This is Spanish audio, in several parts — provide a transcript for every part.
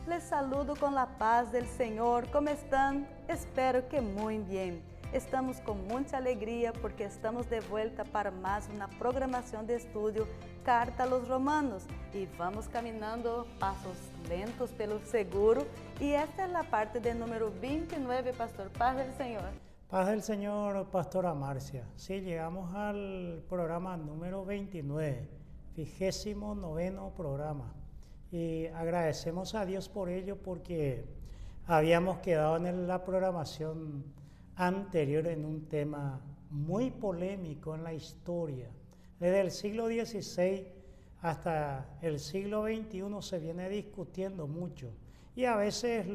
Les saludo con la paz del Señor. ¿Cómo están? Espero que muy bien. Estamos con mucha alegría porque estamos de vuelta para más una programación de estudio Carta a los Romanos y vamos caminando pasos lentos pero seguro y esta es la parte del número 29, Pastor. Paz del Señor. Paz del Señor, Pastora Marcia. Sí, llegamos al programa número 29, 29º programa. Y agradecemos a Dios por ello porque habíamos quedado en la programación anterior en un tema muy polémico en la historia. Desde el siglo XVI hasta el siglo XXI se viene discutiendo mucho y a veces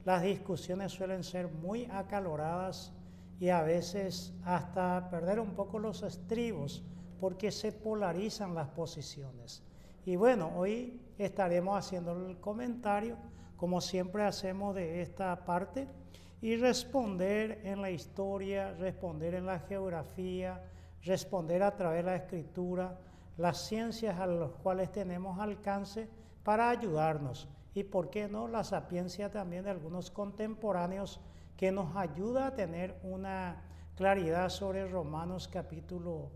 las discusiones suelen ser muy acaloradas y a veces hasta perder un poco los estribos porque se polarizan las posiciones. Y bueno, hoy estaremos haciendo el comentario, como siempre hacemos de esta parte, y responder en la historia, responder en la geografía, responder a través de la escritura, las ciencias a las cuales tenemos alcance para ayudarnos. Y por qué no, la sapiencia también de algunos contemporáneos que nos ayuda a tener una claridad sobre Romanos capítulo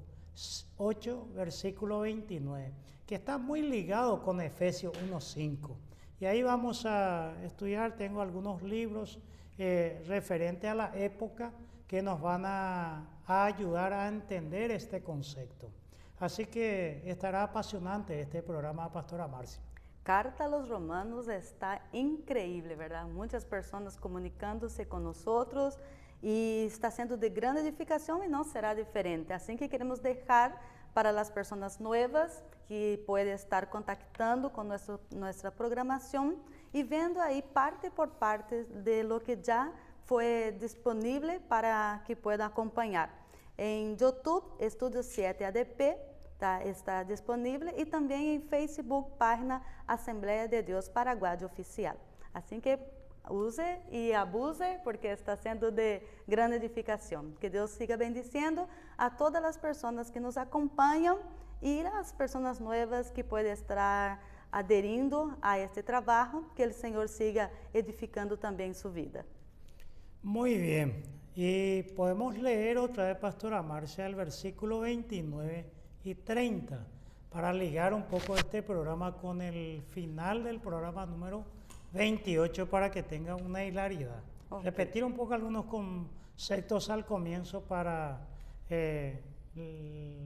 8, versículo 29, que está muy ligado con Efesios 1:5. Y ahí vamos a estudiar, tengo algunos libros referentes a la época que nos van a ayudar a entender este concepto. Así que estará apasionante este programa, Pastora Marcia. Carta a los Romanos está increíble, ¿verdad? Muchas personas comunicándose con nosotros y está siendo de gran edificación y no será diferente. Así que queremos dejar para las personas nuevas que pueden estar contactando con nuestra programación y viendo ahí parte por parte de lo que ya fue disponible para que puedan acompañar. En YouTube, Estudio 7 ADP, está disponible y también en Facebook, página Asamblea de Dios Paraguay Oficial. Así que use y abuse porque está siendo de gran edificación. Que Dios siga bendiciendo a todas las personas que nos acompañan y las personas nuevas que pueden estar adheriendo a este trabajo, que el Señor siga edificando también su vida. Muy bien, y podemos leer otra vez, Pastora Marcia, el versículo 29 y 30 para ligar un poco este programa con el final del programa número 28 para que tenga una hilaridad. Okay. Repetir un poco algunos conceptos al comienzo para,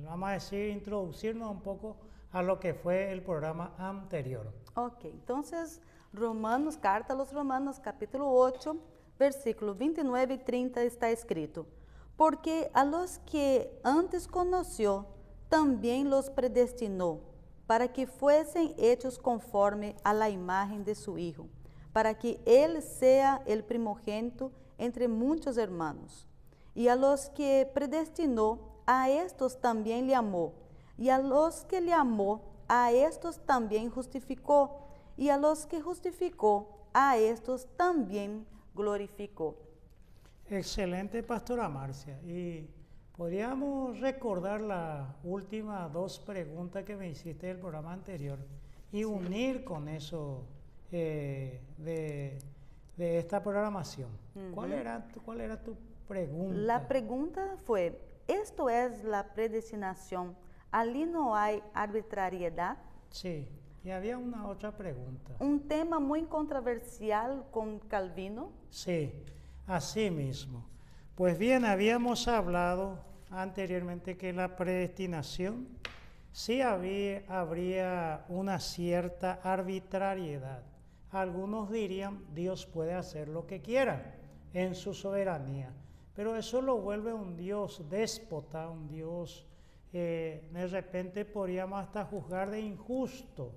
vamos a decir, introducirnos un poco a lo que fue el programa anterior. Ok, entonces Romanos, Carta a los Romanos, capítulo 8, versículo 29 y 30 está escrito: porque a los que antes conoció, también los predestinó, para que fuesen hechos conforme a la imagen de su Hijo, para que Él sea el primogénito entre muchos hermanos. Y a los que predestinó, a estos también le amó, y a los que le amó, a estos también justificó, y a los que justificó, a estos también glorificó. Excelente, Pastora Marcia. Y podríamos recordar las últimas dos preguntas que me hiciste del programa anterior y unir con eso de esta programación. ¿Cuál era tu pregunta? La pregunta fue, ¿esto es la predestinación? ¿Allí no hay arbitrariedad? Sí, y había una otra pregunta. Un tema muy controversial con Calvino. Sí, así mismo. Pues bien, habíamos hablado anteriormente que la predestinación sí habría una cierta arbitrariedad. Algunos dirían, Dios puede hacer lo que quiera en su soberanía, pero eso lo vuelve un Dios déspota, un Dios, de repente podríamos hasta juzgar de injusto,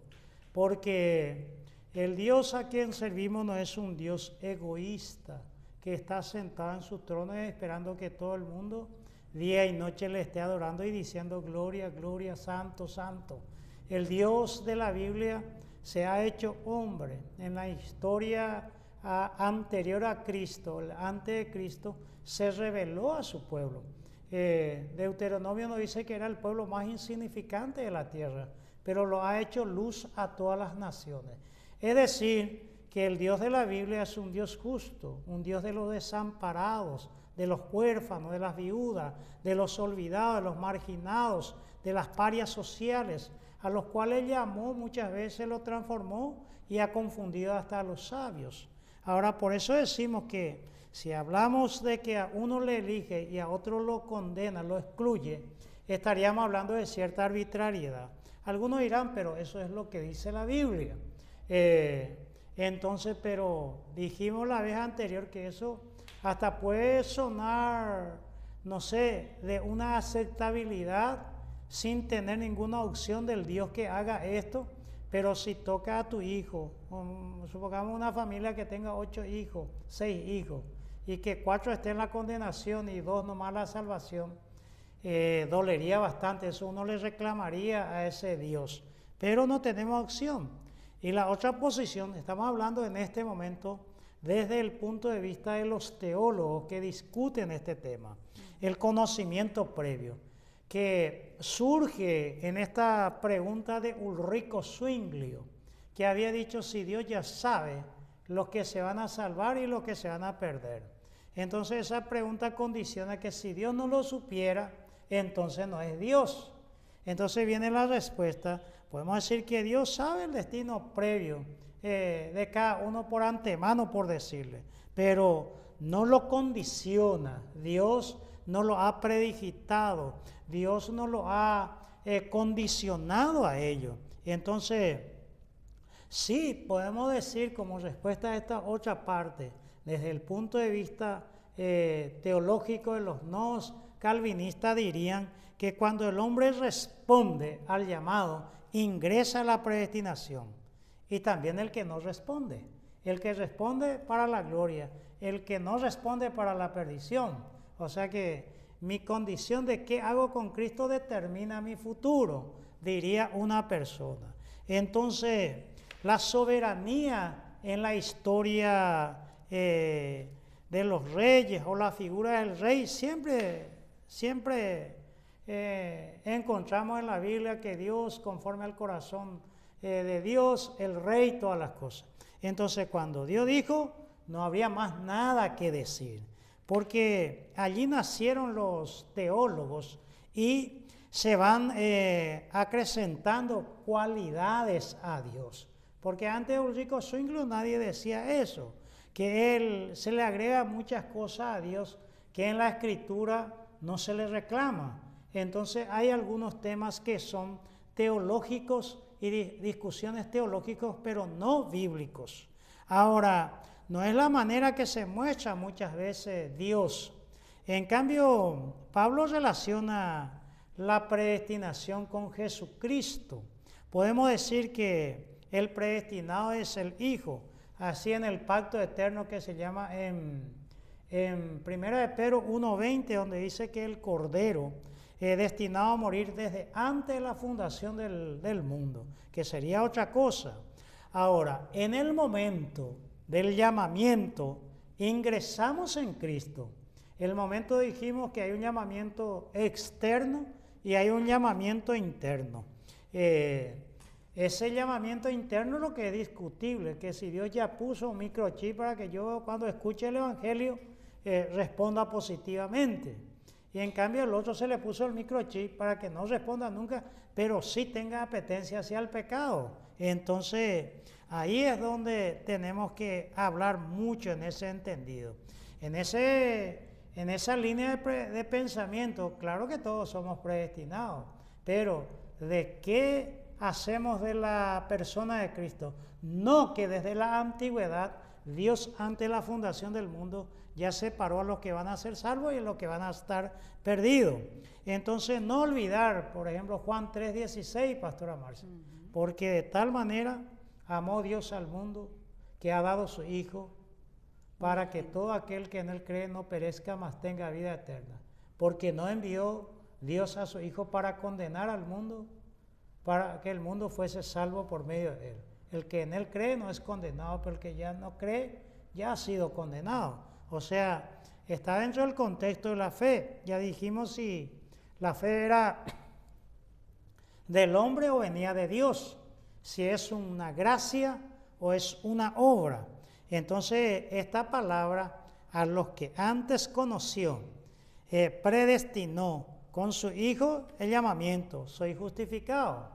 porque el Dios a quien servimos no es un Dios egoísta, que está sentado en su trono esperando que todo el mundo día y noche le esté adorando y diciendo gloria, gloria, santo, santo. El Dios de la Biblia se ha hecho hombre. En la historia anterior a Cristo, antes de Cristo, se reveló a su pueblo. Deuteronomio nos dice que era el pueblo más insignificante de la tierra, pero lo ha hecho luz a todas las naciones. Es decir, que el Dios de la Biblia es un Dios justo, un Dios de los desamparados, de los huérfanos, de las viudas, de los olvidados, de los marginados, de las parias sociales, a los cuales llamó muchas veces, lo transformó y ha confundido hasta a los sabios. Ahora, por eso decimos que si hablamos de que a uno le elige y a otro lo condena, lo excluye, estaríamos hablando de cierta arbitrariedad. Algunos dirán, pero eso es lo que dice la Biblia. Entonces, pero dijimos la vez anterior que eso hasta puede sonar, no sé, de una aceptabilidad sin tener ninguna opción del Dios que haga esto, pero si toca a tu hijo, supongamos una familia que tenga 8 hijos, 6 hijos, y que 4 estén en la condenación y 2 nomás la salvación, dolería bastante, eso uno le reclamaría a ese Dios, pero no tenemos opción. Y la otra posición, estamos hablando en este momento desde el punto de vista de los teólogos que discuten este tema, el conocimiento previo, que surge en esta pregunta de Ulrico Zwinglio, que había dicho si Dios ya sabe los que se van a salvar y los que se van a perder. Entonces esa pregunta condiciona que si Dios no lo supiera, entonces no es Dios. Entonces viene la respuesta, podemos decir que Dios sabe el destino previo de cada uno por antemano, por decirle, pero no lo condiciona, Dios no lo ha predigitado, Dios no lo ha condicionado a ello. Entonces, sí, podemos decir como respuesta a esta otra parte, desde el punto de vista teológico de los no calvinistas dirían que cuando el hombre responde al llamado, ingresa a la predestinación. Y también el que no responde. El que responde para la gloria, el que no responde para la perdición. O sea que mi condición de qué hago con Cristo determina mi futuro, diría una persona. Entonces, la soberanía en la historia de los reyes o la figura del rey, siempre encontramos en la Biblia que Dios, conforme al corazón de Dios, el rey, todas las cosas. Entonces, cuando Dios dijo, no habría más nada que decir, porque allí nacieron los teólogos y se van acrecentando cualidades a Dios. Porque antes de Ulrico Zwinglio nadie decía eso, que él se le agrega muchas cosas a Dios que en la Escritura no se le reclama. Entonces hay algunos temas que son teológicos y discusiones teológicas, pero no bíblicos. Ahora, no es la manera que se muestra muchas veces Dios. En cambio, Pablo relaciona la predestinación con Jesucristo. Podemos decir que el predestinado es el Hijo, así en el pacto eterno que se llama en 1 Pedro 1:20, donde dice que el Cordero destinado a morir desde antes de la fundación del mundo, que sería otra cosa. Ahora, en el momento del llamamiento, ingresamos en Cristo. El momento dijimos que hay un llamamiento externo y hay un llamamiento interno. Ese llamamiento interno es lo que es discutible, que si Dios ya puso un microchip para que yo cuando escuche el Evangelio responda positivamente. Y en cambio el otro se le puso el microchip para que no responda nunca, pero sí tenga apetencia hacia el pecado. Entonces, ahí es donde tenemos que hablar mucho en ese entendido. En esa línea de pensamiento, claro que todos somos predestinados, pero ¿de qué hacemos de la persona de Cristo? No que desde la antigüedad Dios ante la fundación del mundo ya separó a los que van a ser salvos y a los que van a estar perdidos. Entonces no olvidar, por ejemplo, Juan 3:16, Pastora Marcia, porque de tal manera amó Dios al mundo que ha dado su Hijo para que todo aquel que en él cree no perezca, mas tenga vida eterna. Porque no envió Dios a su Hijo para condenar al mundo, para que el mundo fuese salvo por medio de él. El que en él cree no es condenado, pero el que ya no cree ya ha sido condenado. O sea, está dentro del contexto de la fe. Ya dijimos si la fe era del hombre o venía de Dios, si es una gracia o es una obra. Entonces, esta palabra, a los que antes conoció, predestinó con su Hijo el llamamiento, soy justificado.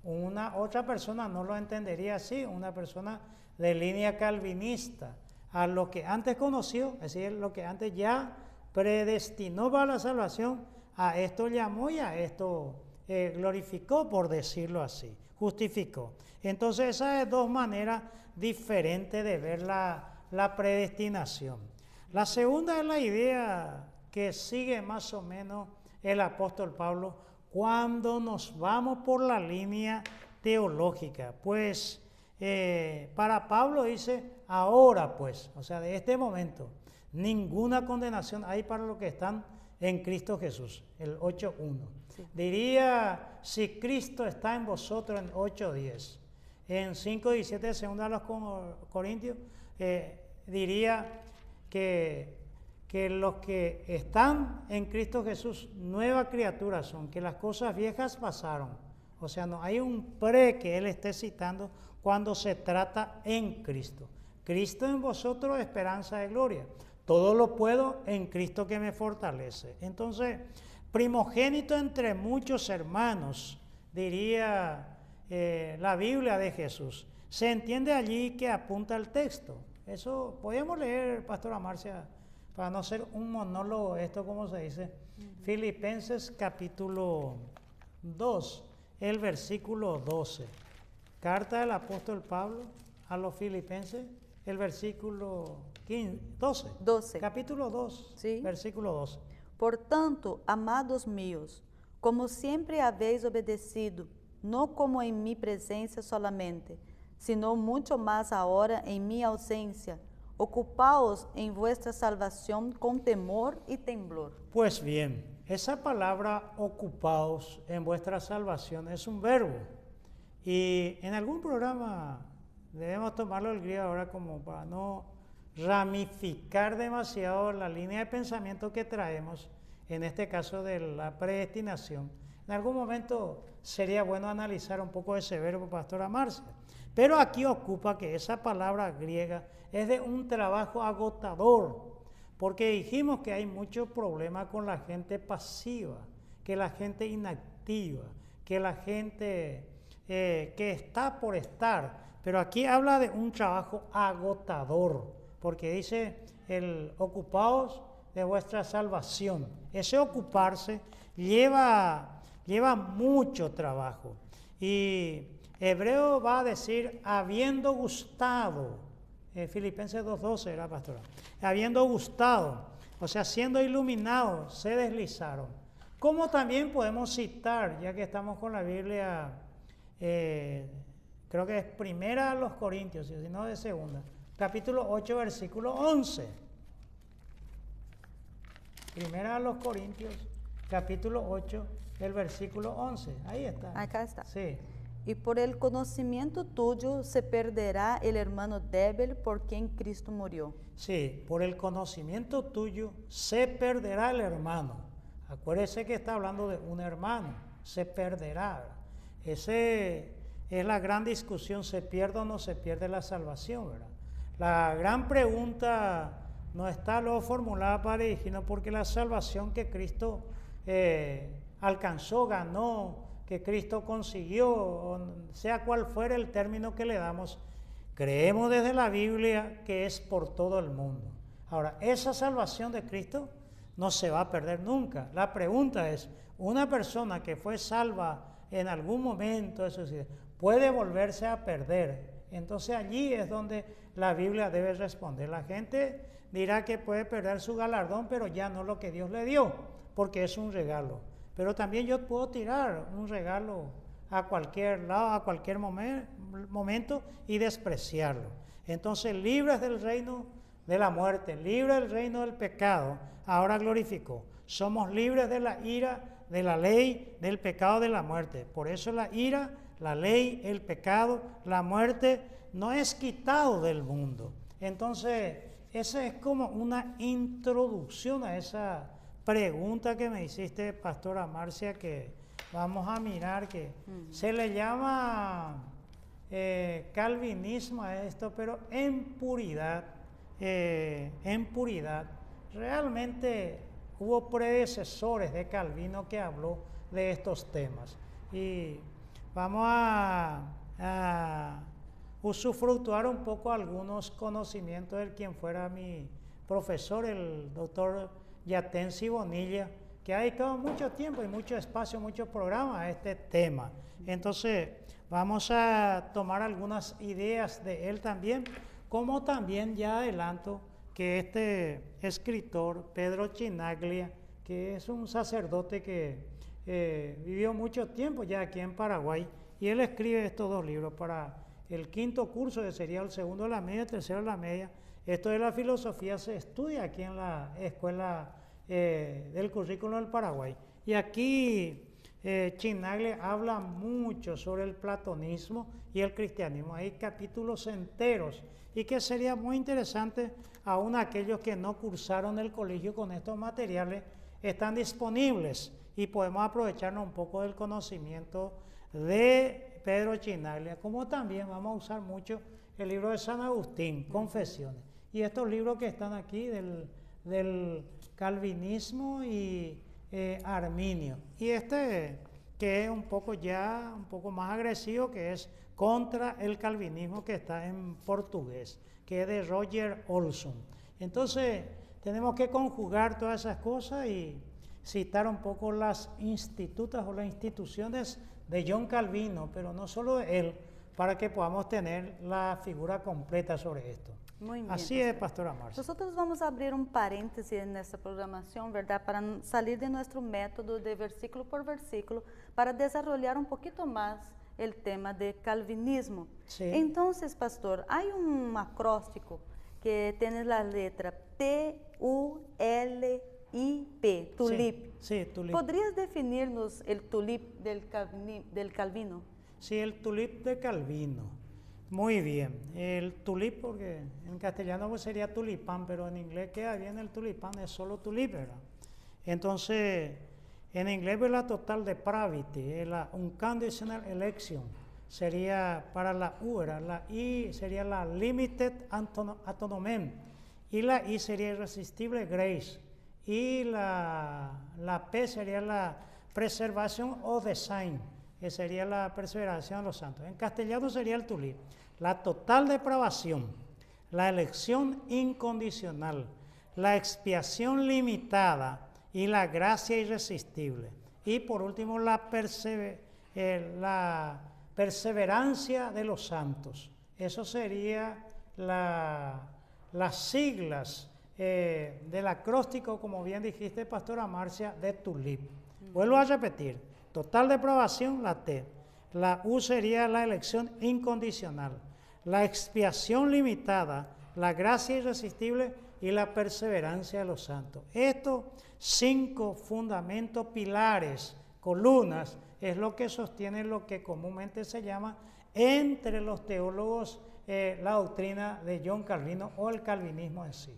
Una otra persona no lo entendería así, una persona de línea calvinista. A lo que antes conoció, es decir, lo que antes ya predestinó para la salvación, a esto llamó y a esto glorificó, por decirlo así, justificó. Entonces, esas son dos maneras diferentes de ver la predestinación. La segunda es la idea que sigue más o menos el apóstol Pablo cuando nos vamos por la línea teológica. Pues para Pablo dice, ahora pues, o sea, de este momento, ninguna condenación hay para los que están en Cristo Jesús, el 8.1. Sí. Diría, si Cristo está en vosotros, en 8.10. En 5.17 de 2 a los Corintios, diría que los que están en Cristo Jesús, nueva criatura son, que las cosas viejas pasaron. O sea, no hay un que él esté citando cuando se trata en Cristo. Cristo en vosotros, esperanza de gloria. Todo lo puedo en Cristo que me fortalece. Entonces, primogénito entre muchos hermanos, diría la Biblia de Jesús. Se entiende allí que apunta el texto. Eso podemos leer, Pastora Marcia, para no ser un monólogo, esto como se dice. Filipenses capítulo 2, el versículo 12. Carta del apóstol Pablo a los Filipenses, el versículo 12. Capítulo 2, sí. Versículo 12. Por tanto, amados míos, como siempre habéis obedecido, no como en mi presencia solamente, sino mucho más ahora en mi ausencia, ocupaos en vuestra salvación con temor y temblor. Pues bien, esa palabra ocupaos en vuestra salvación es un verbo. Y en algún programa debemos tomarlo el griego ahora como para no ramificar demasiado la línea de pensamiento que traemos, en este caso de la predestinación. En algún momento sería bueno analizar un poco ese verbo, Pastora Marcia. Pero aquí ocupa que esa palabra griega es de un trabajo agotador, porque dijimos que hay mucho problema con la gente pasiva, que la gente inactiva, que la gente que está por estar. Pero aquí habla de un trabajo agotador, porque dice el ocupaos de vuestra salvación. Ese ocuparse lleva mucho trabajo. Y Hebreo va a decir, habiendo gustado, Filipenses 2.12 era, pastora, habiendo gustado, o sea, siendo iluminados, se deslizaron. Como también podemos citar, ya que estamos con la Biblia, creo que es primera a los Corintios, si no de segunda, capítulo 8, versículo 11. Primera a los Corintios, capítulo 8, el versículo 11. Ahí está. Acá está. Sí. Y por el conocimiento tuyo se perderá el hermano débil por quien Cristo murió. Sí, por el conocimiento tuyo se perderá el hermano. Acuérdese que está hablando de un hermano, se perderá. Ese es la gran discusión, ¿se pierde o no se pierde la salvación? ¿Verdad? La gran pregunta no está luego formulada para dirigirnos, porque la salvación que Cristo alcanzó, ganó, que Cristo consiguió, sea cual fuera el término que le damos, creemos desde la Biblia que es por todo el mundo. Ahora, esa salvación de Cristo no se va a perder nunca. La pregunta es, ¿una persona que fue salva en algún momento de su vida puede volverse a perder? Entonces allí es donde la Biblia debe responder. La gente dirá que puede perder su galardón, pero ya no lo que Dios le dio, porque es un regalo. Pero también yo puedo tirar un regalo a cualquier lado, a cualquier momento y despreciarlo. Entonces, libres del reino de la muerte, libres del reino del pecado, ahora glorificó. Somos libres de la ira, de la ley, del pecado, de la muerte. Por eso la ira, la ley, el pecado, la muerte no es quitado del mundo. Entonces, esa es como una introducción a esa pregunta que me hiciste, Pastora Marcia, que vamos a mirar, que se le llama calvinismo a esto, pero en puridad. Realmente hubo predecesores de Calvino que habló de estos temas. Y vamos a usufructuar un poco algunos conocimientos de quien fuera mi profesor, el doctor Yatensi Bonilla, que ha dedicado mucho tiempo y mucho espacio, muchos programas a este tema. Entonces, vamos a tomar algunas ideas de él también, como también ya adelanto que este escritor, Pedro Chinaglia, que es un sacerdote que vivió mucho tiempo ya aquí en Paraguay, y él escribe estos dos libros para el quinto curso, que sería el segundo de la media, tercero de la media. Esto de la filosofía se estudia aquí en la escuela del currículo del Paraguay. Y aquí Chinaglia habla mucho sobre el platonismo y el cristianismo. Hay capítulos enteros y que sería muy interesante, aún aquellos que no cursaron el colegio con estos materiales, están disponibles y podemos aprovecharnos un poco del conocimiento de Pedro Chinaglia, como también vamos a usar mucho el libro de San Agustín, Confesiones, y estos libros que están aquí del calvinismo y arminio, y este que es un poco más agresivo, que es contra el calvinismo, que está en portugués, que es de Roger Olson. Entonces tenemos que conjugar todas esas cosas y citar un poco las institutas o las instituciones de John Calvino, pero no solo de él, para que podamos tener la figura completa sobre esto. Muy bien, Así es, Pastora Marcia. Nosotros vamos a abrir un paréntesis en esta programación, ¿verdad? Para salir de nuestro método de versículo por versículo, para desarrollar un poquito más el tema de calvinismo. Sí. Entonces, pastor, hay un acróstico que tiene la letra T-U-L-I-P, tulip. Sí, tulip. ¿Podrías definirnos el tulip del Calvino? Sí, el tulip de Calvino. Muy bien. El tulip, porque en castellano pues sería tulipán, pero en inglés queda bien el tulipán, es solo tulip, ¿verdad? Entonces, en inglés es la total depravity, la unconditional election, sería para la U, ¿verdad? La I sería la limited atonement, y la I sería irresistible grace, y la P sería la preservation of the saint, que sería la perseverancia de los santos. En castellano sería el tulip, la total depravación, la elección incondicional, la expiación limitada y la gracia irresistible. Y por último, la perseverancia de los santos. Eso sería las siglas del acróstico, como bien dijiste, Pastora Marcia, de tulip. Vuelvo a repetir, total depravación, la T. La U sería la elección incondicional, la expiación limitada, la gracia irresistible y la perseverancia de los santos. Estos 5 fundamentos, pilares, columnas, es lo que sostiene lo que comúnmente se llama entre los teólogos la doctrina de John Calvino o el calvinismo en sí.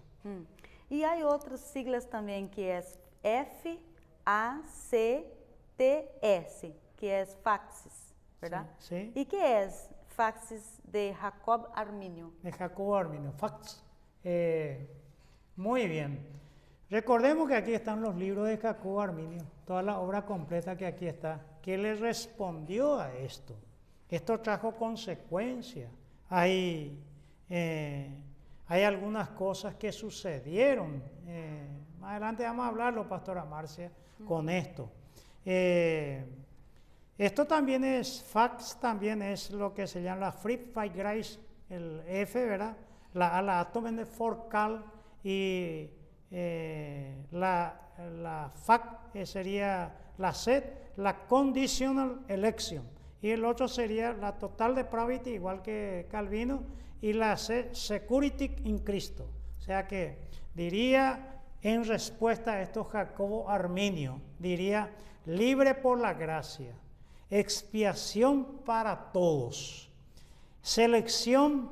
Y hay otras siglas también, que es FACTS, que es Faxis, ¿verdad? Sí. ¿Y qué es Faxis de Jacob Arminio? De Jacobo Arminio, Fax. Muy bien. Recordemos que aquí están los libros de Jacobo Arminio, toda la obra completa que aquí está, que le respondió a esto. Esto trajo consecuencias. Hay algunas cosas que sucedieron. Más adelante vamos a hablarlo, Pastora Marcia, con esto. Esto también es, fax también es lo que se llama la Free Fight Grace, el F, ¿verdad? La Atomen de Forcal, y la FAC sería la SET, la Conditional Election, y el otro sería la Total Depravity, igual que Calvino, y la Security in Cristo. O sea que diría, en respuesta a esto, Jacobo Arminio, diría, libre por la gracia, expiación para todos, selección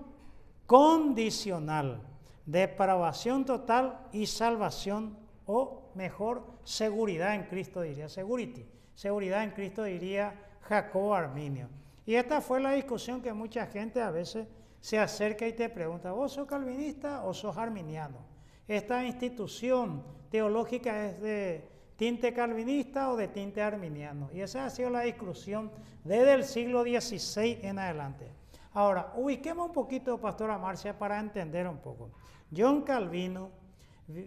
condicional, depravación total y salvación, o mejor, seguridad en Cristo, diría, seguridad en Cristo, diría Jacobo Arminio. Y esta fue la discusión que mucha gente a veces se acerca y te pregunta, ¿vos sos calvinista o sos arminiano? ¿Esta institución teológica es de tinte calvinista o de tinte arminiano? Y esa ha sido la discusión desde el siglo XVI en adelante. Ahora, ubiquemos un poquito, Pastora Marcia, para entender un poco. John Calvino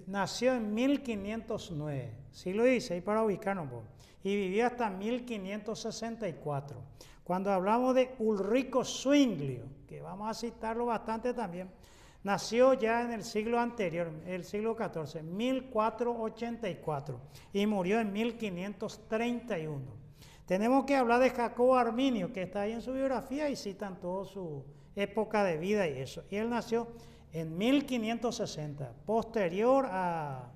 nació en 1509, siglo XVI, para ubicarnos un poco, y vivió hasta 1564. Cuando hablamos de Ulrico Zwinglio, que vamos a citarlo bastante también, nació ya en el siglo anterior, el siglo XIV, 1484, y murió en 1531. Tenemos que hablar de Jacobo Arminio, que está ahí en su biografía y citan toda su época de vida y eso. Y él nació en 1560, posterior a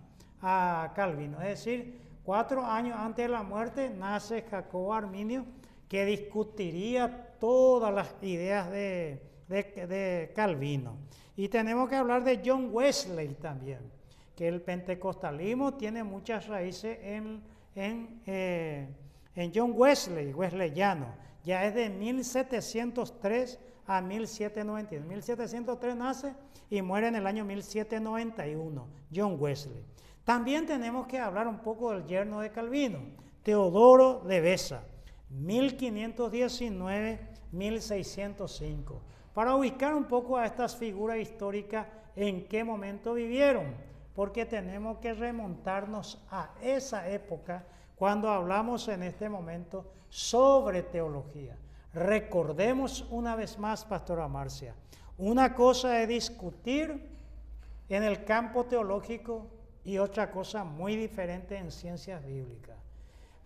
Calvino, es decir, 4 años antes de la muerte nace Jacobo Arminio, que discutiría todas las ideas de Calvino. Y tenemos que hablar de John Wesley también, que el pentecostalismo tiene muchas raíces en John Wesley, wesleyano. Ya es de 1703 a 1791. 1703 nace y muere en el año 1791, John Wesley. También tenemos que hablar un poco del yerno de Calvino, Teodoro de Beza, 1519-1605, para ubicar un poco a estas figuras históricas en qué momento vivieron, porque tenemos que remontarnos a esa época cuando hablamos en este momento sobre teología. Recordemos una vez más, Pastora Marcia, una cosa es discutir en el campo teológico y otra cosa muy diferente en ciencias bíblicas.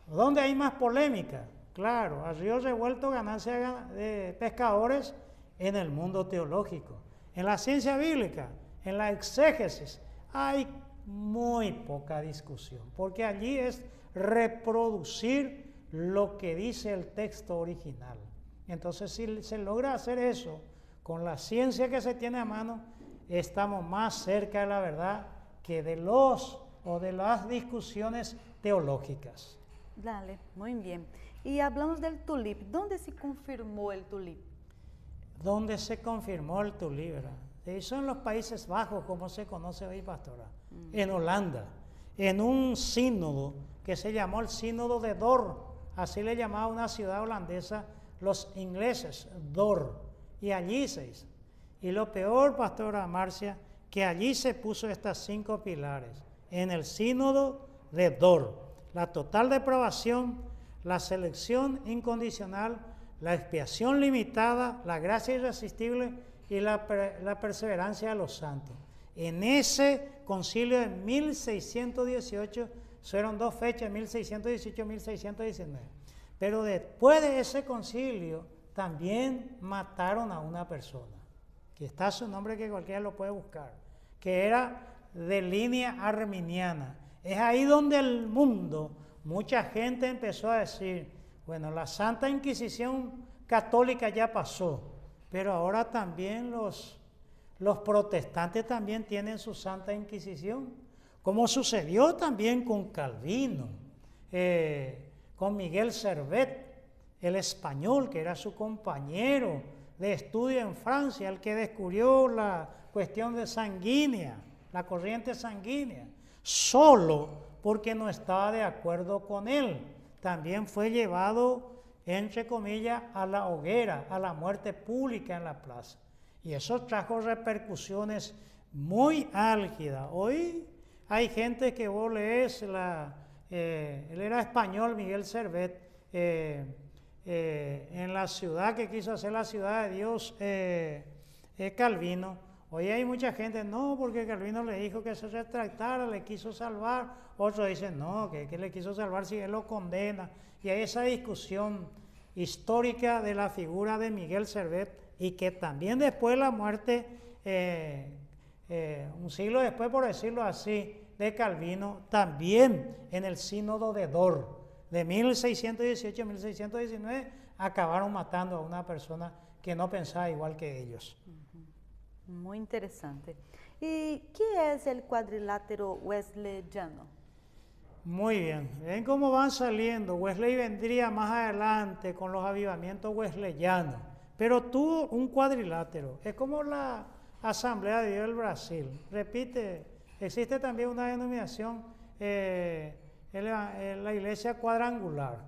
¿Dónde hay más polémica? Claro, a río revuelto ganancia de pescadores en el mundo teológico. En la ciencia bíblica, en la exégesis, hay muy poca discusión, porque allí es reproducir lo que dice el texto original. Entonces, si se logra hacer eso con la ciencia que se tiene a mano, estamos más cerca de la verdad que de las discusiones teológicas. Dale, muy bien. Y hablamos del tulip. ¿Dónde se confirmó el tulip? ¿Dónde se confirmó el tulip? Eso en los Países Bajos, como se conoce hoy, pastora. En Holanda, en un sínodo que se llamó el Sínodo de Dor, así le llamaba una ciudad holandesa los ingleses, Dor, y allí se hizo. Y lo peor, Pastora Marcia, que allí se puso estas 5 pilares, en el Sínodo de Dor: la total depravación, la selección incondicional, la expiación limitada, la gracia irresistible y la perseverancia de los santos. En ese concilio de 1618, fueron 2 fechas, 1618 y 1619. Pero después de ese concilio también mataron a una persona, que está su nombre, que cualquiera lo puede buscar, que era de línea arminiana. Es ahí donde el mundo, mucha gente empezó a decir, bueno, la Santa Inquisición católica ya pasó, pero ahora también los protestantes también tienen su Santa Inquisición, como sucedió también con Calvino, con Miguel Servet, el español, que era su compañero de estudio en Francia, el que descubrió la cuestión de sanguínea, la corriente sanguínea, solo porque no estaba de acuerdo con él. También fue llevado, entre comillas, a la hoguera, a la muerte pública en la plaza. Y eso trajo repercusiones muy álgidas. Hoy hay gente que vos lees, él era español, Miguel Servet, en la ciudad que quiso hacer la ciudad de Dios, Calvino. Hoy hay mucha gente, no, porque Calvino le dijo que se retractara, le quiso salvar. Otros dicen, no, que le quiso salvar si él lo condena. Y hay esa discusión histórica de la figura de Miguel Servet, y que también después de la muerte, un siglo después, por decirlo así, de Calvino, también en el Sínodo de Dor, de 1618 a 1619, acabaron matando a una persona que no pensaba igual que ellos. Muy interesante. ¿Y qué es el cuadrilátero wesleyano? Muy bien. Ven cómo van saliendo. Wesley vendría más adelante con los avivamientos wesleyanos, pero tuvo un cuadrilátero. Es como la Asamblea de Dios del Brasil. Repite, existe también una denominación, en la iglesia cuadrangular.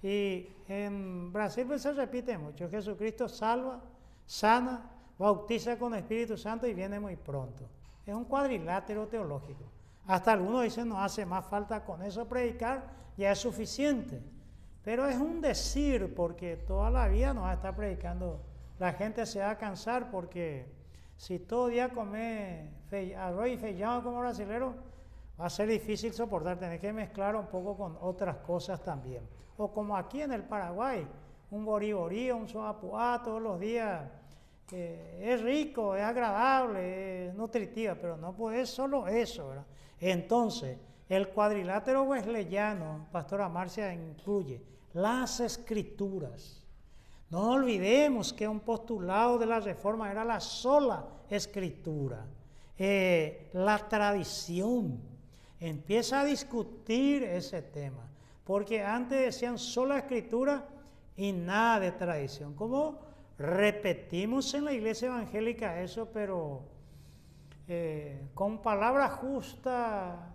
Y en Brasil pues, se repite mucho. Jesucristo salva, sana, bautiza con Espíritu Santo y viene muy pronto. Es un cuadrilátero teológico. Hasta algunos dicen no hace más falta con eso predicar, ya es suficiente. Pero es un decir, porque toda la vida nos va a estar predicando. La gente se va a cansar porque si todo día come arroz y feijão como brasilero, va a ser difícil soportar, tener que mezclar un poco con otras cosas también. O como aquí en el Paraguay, un boriborí, un soapuá todos los días. Es rico, es agradable, es nutritiva, pero no puede solo eso, ¿verdad? Entonces, el cuadrilátero wesleyano, Pastora Marcia, incluye las escrituras. No olvidemos que un postulado de la Reforma era la sola escritura. La tradición. Empieza a discutir ese tema, porque antes decían sola escritura y nada de tradición. Como repetimos en la iglesia evangélica eso, pero con palabra justa,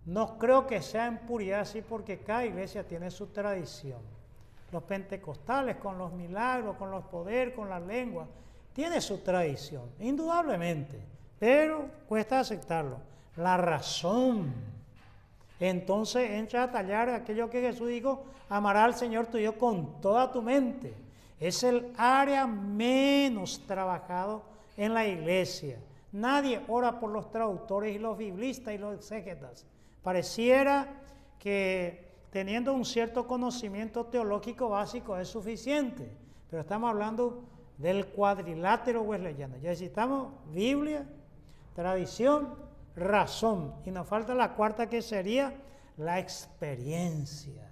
no creo que sea en puridad así, porque cada iglesia tiene su tradición. Los pentecostales con los milagros, con los poderes, con la lengua, tiene su tradición, indudablemente, pero cuesta aceptarlo. La razón. Entonces entra a tallar aquello que Jesús dijo, amarás al Señor tu Dios con toda tu mente. Es el área menos trabajado en la iglesia. Nadie ora por los traductores y los biblistas y los exégetas. Pareciera que teniendo un cierto conocimiento teológico básico es suficiente, pero estamos hablando del cuadrilátero wesleyano. Ya necesitamos Biblia, tradición, razón, y nos falta la cuarta, que sería la experiencia.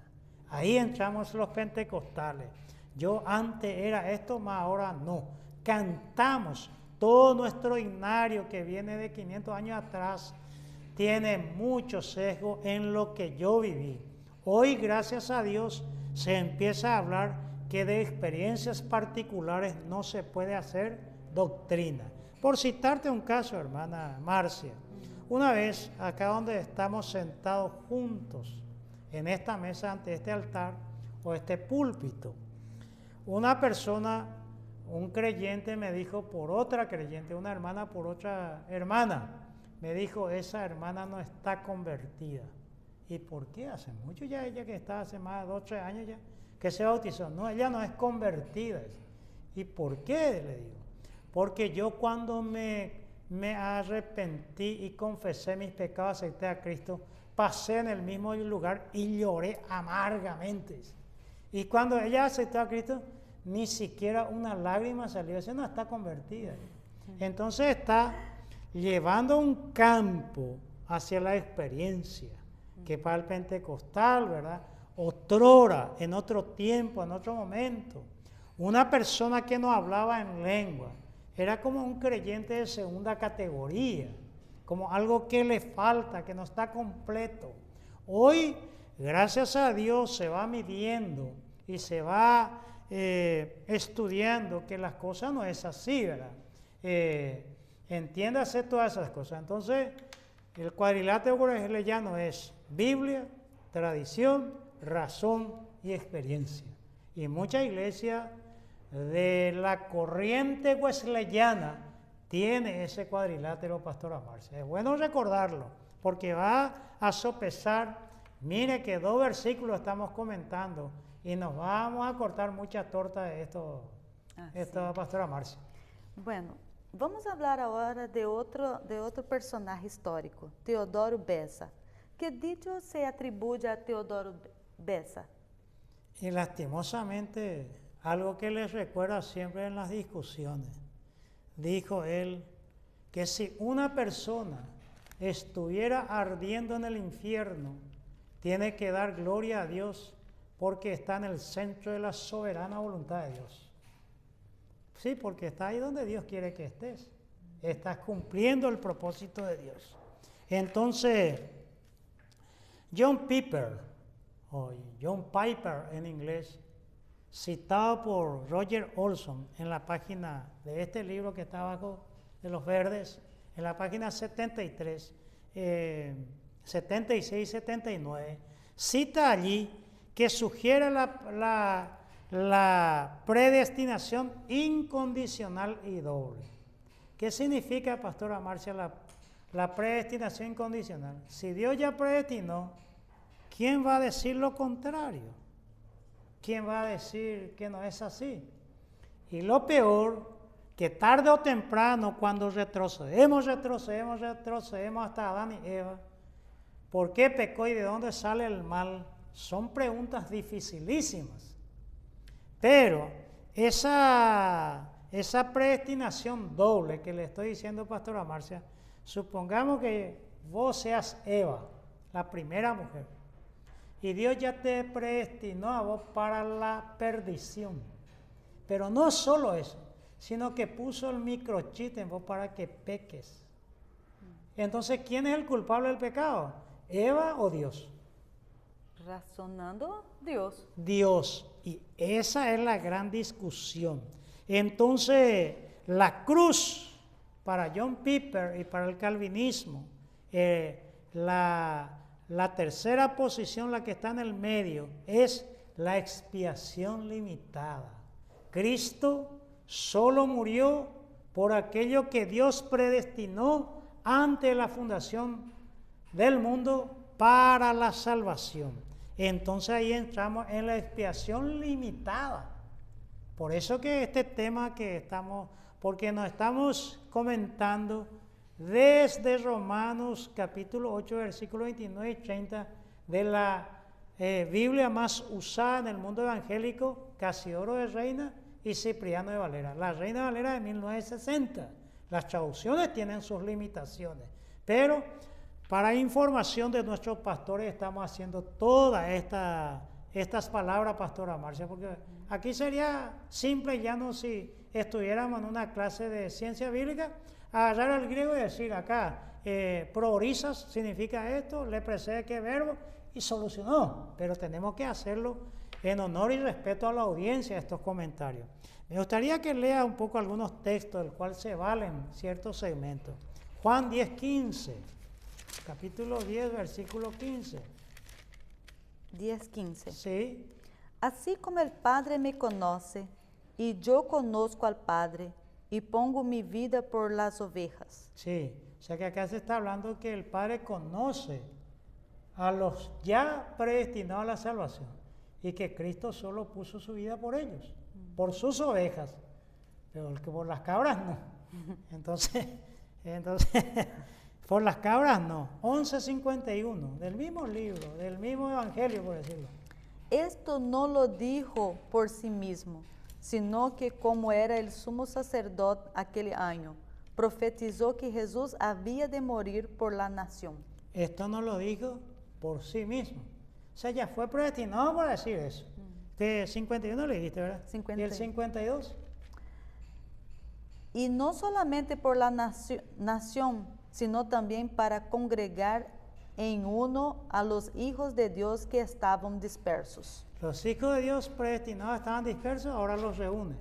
Ahí entramos los pentecostales. Yo antes era esto, mas ahora no. Cantamos. Todo nuestro himnario que viene de 500 años atrás tiene mucho sesgo en lo que yo viví. Hoy, gracias a Dios, se empieza a hablar que de experiencias particulares no se puede hacer doctrina. Por citarte un caso, hermana Marcia, una vez acá donde estamos sentados juntos en esta mesa ante este altar o este púlpito, una persona, un creyente me dijo por otra creyente, una hermana por otra hermana, me dijo, esa hermana no está convertida. ¿Y por qué? Hace mucho ya ella que está, hace más de 2 o 3 años ya, que se bautizó. No, ella no es convertida. ¿Y por qué? Le digo. Porque yo cuando me arrepentí y confesé mis pecados, acepté a Cristo, pasé en el mismo lugar y lloré amargamente. Y cuando ella aceptó a Cristo, ni siquiera una lágrima salió. Esa no está convertida. Entonces está llevando un campo hacia la experiencia, que para el pentecostal, ¿verdad? Otrora, en otro tiempo, en otro momento, una persona que no hablaba en lengua era como un creyente de segunda categoría, como algo que le falta, que no está completo. Hoy, gracias a Dios, se va midiendo y se va estudiando que las cosas no es así, ¿verdad? Entiéndase todas esas cosas. Entonces, el cuadrilátero wesleyano es Biblia, tradición, razón y experiencia. Y muchas iglesias de la corriente wesleyana tiene ese cuadrilátero, Pastora Marcia. Es bueno recordarlo, porque va a sopesar. Mire que 2 versículos estamos comentando y nos vamos a cortar mucha torta de esto, Pastora Marcia. Bueno, vamos a hablar ahora de otro personaje histórico, Teodoro Bessa. ¿Qué dicho se atribuye a Teodoro Bessa? Y lastimosamente, algo que les recuerda siempre en las discusiones, dijo él que si una persona estuviera ardiendo en el infierno, tiene que dar gloria a Dios porque está en el centro de la soberana voluntad de Dios. Sí, porque está ahí donde Dios quiere que estés. Estás cumpliendo el propósito de Dios. Entonces, John Piper, o John Piper en inglés, citado por Roger Olson en la página de este libro que está abajo de los verdes, en la página 73, 76 y 79, cita allí que sugiere la predestinación incondicional y doble. ¿Qué significa, Pastora Marcia, la predestinación incondicional? Si Dios ya predestinó, ¿quién va a decir lo contrario? ¿Quién va a decir que no es así? Y lo peor, que tarde o temprano, cuando retrocedemos hasta Adán y Eva, ¿por qué pecó y de dónde sale el mal? Son preguntas dificilísimas. Pero esa predestinación doble que le estoy diciendo, Pastora Marcia, supongamos que vos seas Eva, la primera mujer, y Dios ya te predestinó a vos para la perdición. Pero no solo eso, sino que puso el microchip en vos para que peques. Entonces, ¿quién es el culpable del pecado? ¿Eva o Dios? Razonando, Dios. Dios. Y esa es la gran discusión. Entonces, la cruz para John Piper y para el calvinismo, la tercera posición, la que está en el medio, es la expiación limitada. Cristo solo murió por aquello que Dios predestinó antes de la fundación del mundo para la salvación. Entonces ahí entramos en la expiación limitada. Por eso que este tema que estamos, porque nos estamos comentando desde Romanos capítulo 8, versículos 29 y 30, de la Biblia más usada en el mundo evangélico, Casiodoro de Reina y Cipriano de Valera. La Reina Valera de 1960. Las traducciones tienen sus limitaciones, pero para información de nuestros pastores estamos haciendo todas estas palabras, Pastora Marcia, porque aquí sería simple y llano si estuviéramos en una clase de ciencia bíblica, agarrar al griego y decir acá, priorizas significa esto, le precede qué verbo, y solucionó. Pero tenemos que hacerlo en honor y respeto a la audiencia de estos comentarios. Me gustaría que lea un poco algunos textos del cual se valen ciertos segmentos. Juan 10:15, capítulo 10, versículo 15. 10:15. Sí. Así como el Padre me conoce, y yo conozco al Padre, y pongo mi vida por las ovejas. Sí, o sea que acá se está hablando que el Padre conoce a los ya predestinados a la salvación y que Cristo solo puso su vida por ellos, por sus ovejas, pero que por las cabras no. Entonces por las cabras no. 11:51, del mismo libro, del mismo evangelio, por decirlo. Esto no lo dijo por sí mismo, sino que como era el sumo sacerdote aquel año, profetizó que Jesús había de morir por la nación. Esto no lo dijo por sí mismo. O sea, ya fue predestinado para decir eso. De 51 le dijiste, ¿verdad? 51. ¿Y el 52? Y no solamente por la nación, sino también para congregar en uno a los hijos de Dios que estaban dispersos. Los hijos de Dios predestinados estaban dispersos, ahora los reúne,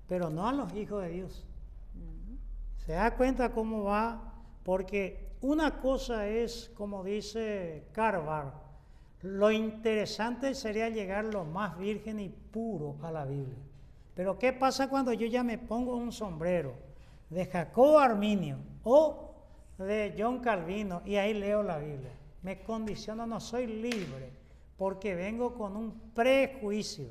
pero no a los hijos de Dios. ¿Se da cuenta cómo va? Porque una cosa es, como dice Carvar, lo interesante sería llegar lo más virgen y puro a la Biblia. Pero ¿qué pasa cuando yo ya me pongo un sombrero de Jacobo Arminio o de John Calvino y ahí leo la Biblia? Me condiciono, no soy libre, porque vengo con un prejuicio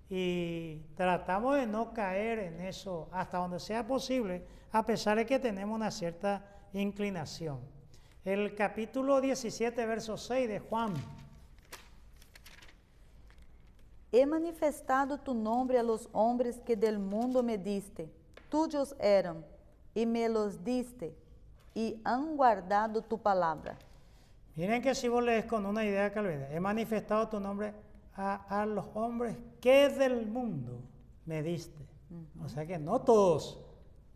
y tratamos de no caer en eso hasta donde sea posible, a pesar de que tenemos una cierta inclinación. El capítulo 17, verso 6 de Juan. He manifestado tu nombre a los hombres que del mundo me diste. Tuyos eran, y me los diste, y han guardado tu palabra. Miren que si vos lees con una idea calvina, he manifestado tu nombre a los hombres que del mundo me diste. O sea que no todos,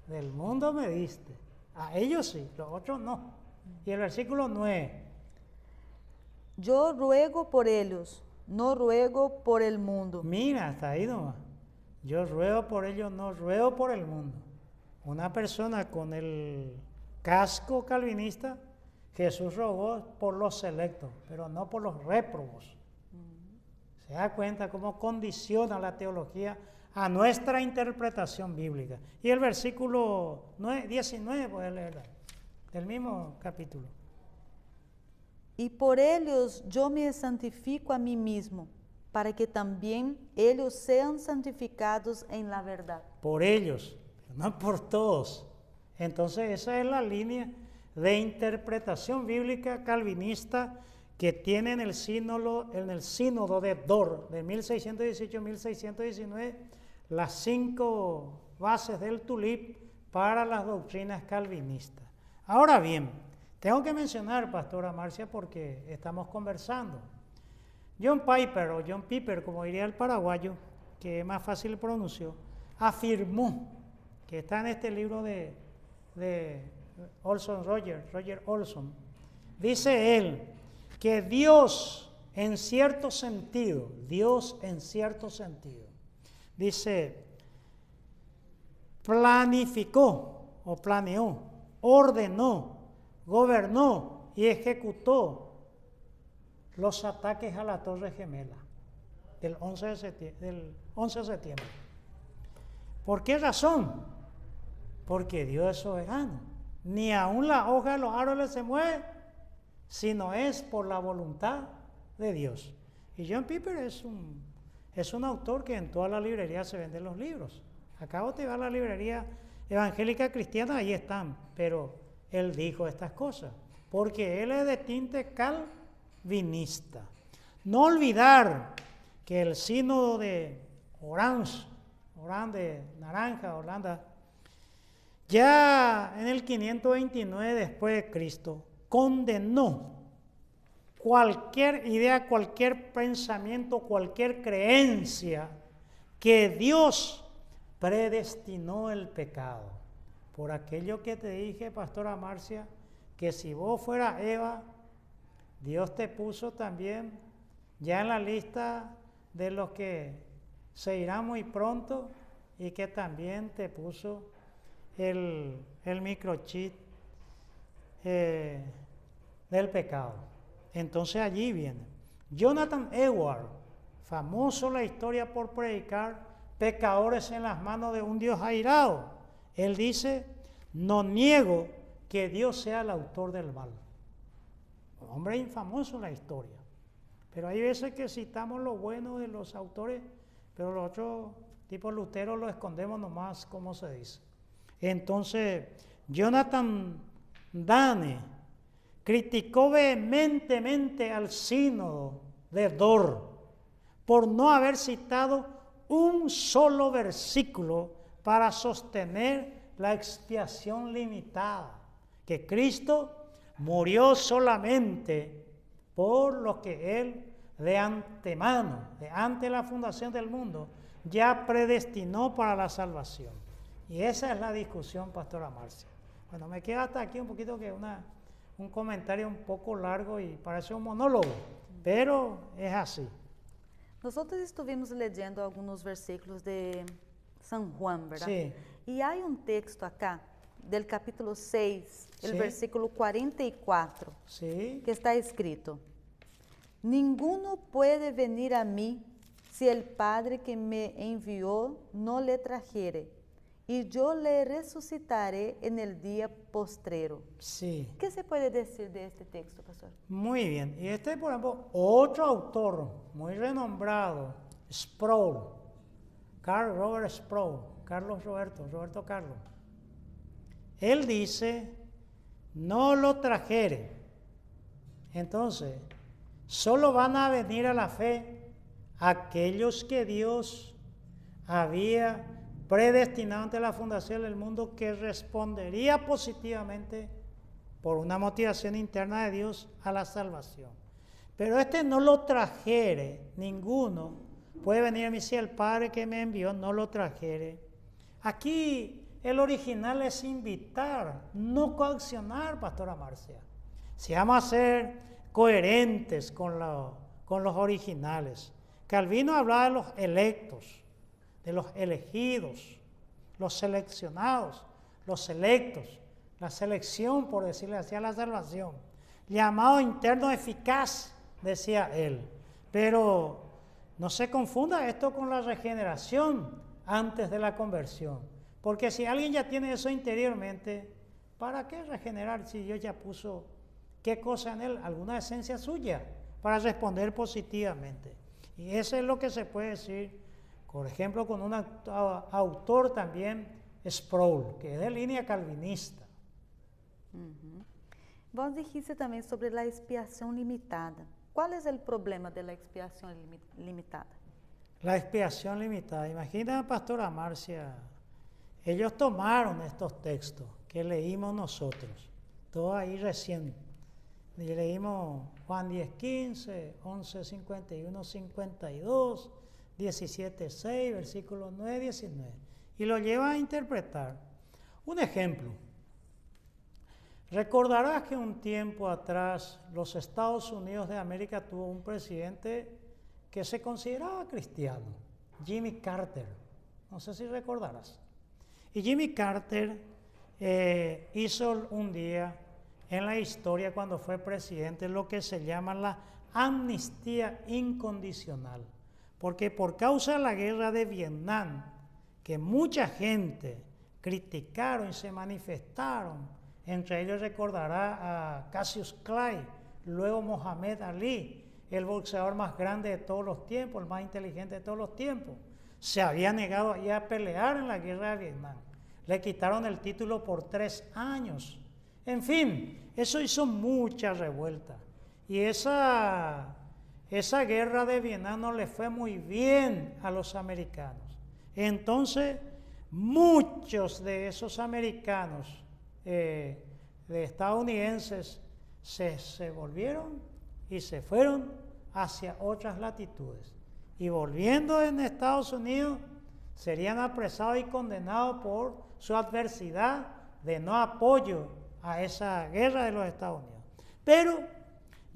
del mundo me diste. A ellos sí, los otros no. Y el versículo 9. Yo ruego por ellos, no ruego por el mundo. Mira, hasta ahí nomás. Yo ruego por ellos, no ruego por el mundo. Una persona con el casco calvinista, Jesús rogó por los selectos, pero no por los réprobos. Se da cuenta cómo condiciona la teología a nuestra interpretación bíblica. Y el versículo 19, puedes leerla, del mismo capítulo. Y por ellos yo me santifico a mí mismo, para que también ellos sean santificados en la verdad. Por ellos, no por todos. Entonces esa es la línea de interpretación bíblica calvinista que tiene en el sínodo de Dort de 1618-1619 las 5 bases del tulip para las doctrinas calvinistas. Ahora bien, tengo que mencionar, Pastora Marcia, porque estamos conversando. John Piper, como diría el paraguayo, que es más fácil pronunció, afirmó, que está en este libro de Roger Olson, dice él, que Dios en cierto sentido, dice, planificó o planeó, ordenó, gobernó y ejecutó los ataques a la Torre Gemela del 11 de septiembre. ¿Por qué razón? Porque Dios es soberano. Ni aun la hoja de los árboles se mueve, sino es por la voluntad de Dios. Y John Piper es un autor que en toda la librería se venden los libros. Acabo de ir a la librería evangélica cristiana, ahí están, pero él dijo estas cosas, porque él es de tinte calvinista. No olvidar que el sínodo de Orange de naranja, Holanda, ya en el 529 después de Cristo, condenó cualquier idea, cualquier pensamiento, cualquier creencia que Dios predestinó el pecado. Por aquello que te dije, Pastora Marcia, que si vos fueras Eva, Dios te puso también ya en la lista de los que se irán muy pronto y que también te puso el microchip del pecado. Entonces allí viene Jonathan Edwards, famoso en la historia por predicar pecadores en las manos de un Dios airado. Él dice, no niego que Dios sea el autor del mal. Un hombre infamoso en la historia. Pero hay veces que citamos lo bueno de los autores, pero los otros, tipo Lutero, lo escondemos nomás, como se dice. Entonces, Jonathan Dane criticó vehementemente al sínodo de Dort por no haber citado un solo versículo para sostener la expiación limitada, que Cristo murió solamente por lo que Él de antemano, de antes de la fundación del mundo, ya predestinó para la salvación. Y esa es la discusión, Pastora Marcia. Bueno, me queda hasta aquí un poquito que un comentario un poco largo y parece un monólogo, pero es así. Nosotros estuvimos leyendo algunos versículos de San Juan, ¿verdad? Sí. Y hay un texto acá, del capítulo 6, el Sí. versículo 44, Sí. que está escrito: ninguno puede venir a mí si el Padre que me envió no le trajere, y yo le resucitaré en el día postrero. Sí. ¿Qué se puede decir de este texto, pastor? Muy bien. Y este, por ejemplo, otro autor muy renombrado, Sproul, Roberto Carlos. Él dice, no lo trajere. Entonces, solo van a venir a la fe aquellos que Dios había predestinado ante la fundación del mundo, que respondería positivamente por una motivación interna de Dios a la salvación. Pero este no lo trajere, ninguno puede venir a mí si el Padre que me envió no lo trajere. Aquí el original es invitar, no coaccionar, Pastora Marcia. Si vamos a ser coherentes con los originales. Calvino hablaba de los electos, de los elegidos, los seleccionados, los selectos, la selección, por decirle así, a la salvación. Llamado interno eficaz, decía él. Pero no se confunda esto con la regeneración antes de la conversión. Porque si alguien ya tiene eso interiormente, ¿para qué regenerar si Dios ya puso qué cosa en él? Alguna esencia suya para responder positivamente. Y eso es lo que se puede decir, por ejemplo, con un autor también, Sproul, que es de línea calvinista. Vos dijiste también sobre la expiación limitada. ¿Cuál es el problema de la expiación limitada? La expiación limitada. Imagina, Pastora Marcia, ellos tomaron estos textos que leímos nosotros, todo ahí recién. Y leímos Juan 10:15, 11:51-52, 17:6, versículos 9-19. Y lo lleva a interpretar. Un ejemplo. Recordarás que un tiempo atrás los Estados Unidos de América tuvo un presidente que se consideraba cristiano, Jimmy Carter. No sé si recordarás. Y Jimmy Carter hizo un día en la historia cuando fue presidente lo que se llama la amnistía incondicional. Porque por causa de la guerra de Vietnam, que mucha gente criticaron y se manifestaron, entre ellos recordará a Cassius Clay, luego Mohamed Ali, el boxeador más grande de todos los tiempos, el más inteligente de todos los tiempos, se había negado a pelear en la guerra de Vietnam. Le quitaron el título por 3 años. En fin, eso hizo mucha revuelta. Y esa guerra de Vietnam no le fue muy bien a los americanos. Entonces, muchos de esos americanos de estadounidenses se volvieron y se fueron hacia otras latitudes. Y volviendo en Estados Unidos, serían apresados y condenados por su adversidad de no apoyo a esa guerra de los Estados Unidos. Pero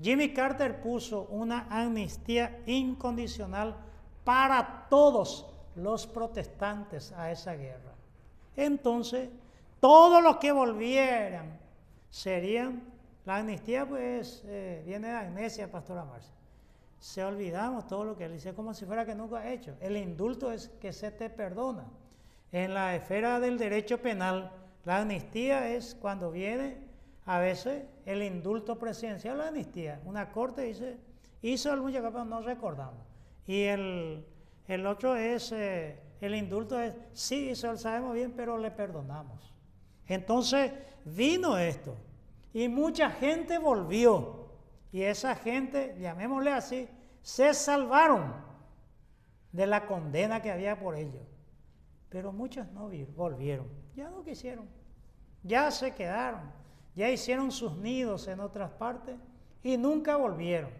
Jimmy Carter puso una amnistía incondicional para todos los protestantes a esa guerra. Entonces, todos los que volvieran serían, la amnistía pues viene de amnesia, Pastora Marcia. Se olvidamos todo lo que él dice como si fuera que nunca ha hecho. El indulto es que se te perdona. En la esfera del derecho penal, la amnistía es cuando viene a veces el indulto presidencial, la amnistía. Una corte dice, hizo algún pero no recordamos. Y el otro es, el indulto es, sí, eso lo sabemos bien, pero le perdonamos. Entonces vino esto y mucha gente volvió. Y esa gente, llamémosle así, se salvaron de la condena que había por ellos. Pero muchos no volvieron, ya no quisieron, ya se quedaron, ya hicieron sus nidos en otras partes y nunca volvieron.